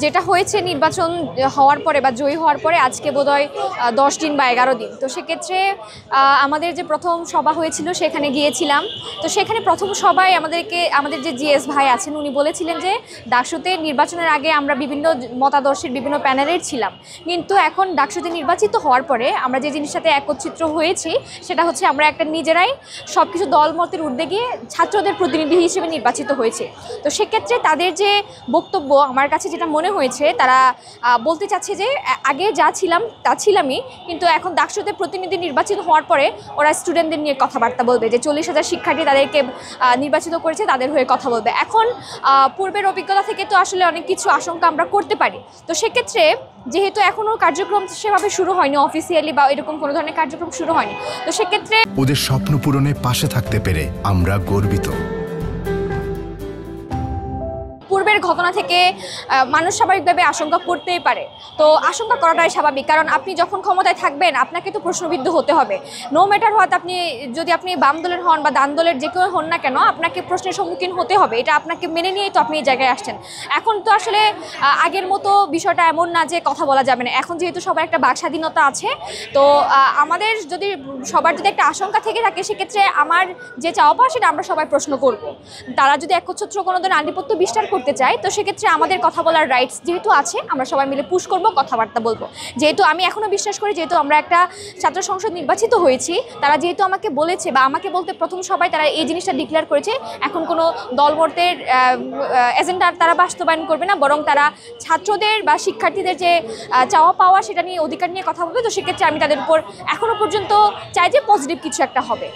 যেটা হয়েছে নির্বাচন হওয়ার পরে বা জয়ী হওয়ার পরে আজকে বোধহয় 10 দিন বা 11 দিন। তো সেক্ষেত্রে আমাদের যে প্রথম সভা হয়েছিল সেখানে গিয়েছিলাম। তো সেখানে প্রথম সভায় আমাদের যে জিএস ভাই আছেন উনি বলেছিলেন যে ডাকসুতে নির্বাচনের আগে আমরা বিভিন্ন মতাদর্শের বিভিন্ন প্যানেলের ছিলাম, কিন্তু এখন ডাকসুতে নির্বাচিত হওয়ার পরে আমরা যে জিনিসটাতে একত্রিত হয়েছি সেটা হচ্ছে আমরা একটা নিজেরাই সব কিছু দলমতের ঊর্ধ্বে গিয়ে ছাত্রদের প্রতিনিধি হিসেবে নির্বাচিত হয়েছে। তো সেক্ষেত্রে তাদের যে বক্তব্য আমার কাছে যেটা মনে হয়েছে, তারা বলতে চাচ্ছে যে আগে যা ছিলাম তা ছিলামই, কিন্তু এখন ডাকসুতে প্রতিনিধি নির্বাচিত হওয়ার পরে ওরা স্টুডেন্টদের নিয়ে কথাবার্তা বলবে, যে 40,000 শিক্ষার্থী তাদেরকে নির্বাচিত করেছে তাদের হয়ে কথা বলবে। এখন পূর্বের অভিজ্ঞতা থেকে তো আসলে অনেক কিছু আশঙ্কা আমরা করতে পারি। তো সেক্ষেত্রে যেহেতু এখনও কার্যক্রম সেভাবে শুরু হয়নি, অফিসিয়ালি বা এরকম কোনো ধরনের কার্যক্রম শুরু হয়নি, তো সেক্ষেত্রে ওদের স্বপ্ন পূরণে পাশে থাকতে পেরে আমরা গর্বিত। পূর্বের ঘটনা থেকে মানুষ স্বাভাবিকভাবে আশঙ্কা করতেই পারে। তো আশঙ্কা করাটাই স্বাভাবিক, কারণ আপনি যখন ক্ষমতায় থাকবেন আপনাকে তো প্রশ্নবিদ্ধ হতে হবে। নো ম্যাটার হোয়াট, যদি আপনি বাম দলের হন বা ডান দলের যে কেউ হন না কেন, আপনাকে প্রশ্নের সম্মুখীন হতে হবে। এটা আপনাকে মেনে নিয়েই তো আপনি এই জায়গায় আসছেন। এখন তো আসলে আগের মতো বিষয়টা এমন না যে কথা বলা যাবে না। এখন যেহেতু সবার একটা বাক স্বাধীনতা আছে, তো আমাদের যদি সবার যদি একটা আশঙ্কা থেকে থাকে, সেক্ষেত্রে আমার যে চাওয়া পাওয়া সেটা আমরা সবাই প্রশ্ন করব। তারা যদি একচ্ছত্র কোনো ধরনের আধিপত্য বিস্তার করতে চায়, তো সেক্ষেত্রে আমাদের কথা বলার রাইটস যেহেতু আছে, আমরা সবাই মিলে পুশ করব, কথাবার্তা বলবো। যেহেতু আমি এখনও বিশ্বাস করি, যেহেতু আমরা একটা ছাত্র সংসদ নির্বাচিত হয়েছি, তারা যেহেতু আমাকে বলেছে বা আমাকে বলতে প্রথম সবাই তারা এই জিনিসটা ডিক্লেয়ার করেছে, এখন কোনো দলমতের এজেন্ডা তারা বাস্তবায়ন করবে না, বরং তারা ছাত্রদের বা শিক্ষার্থীদের যে চাওয়া পাওয়া সেটা নিয়ে, অধিকার নিয়ে কথা বলবে। তো সেক্ষেত্রে আমি তাদের উপর এখনও পর্যন্ত চাই যে পজিটিভ কিছু একটা হবে।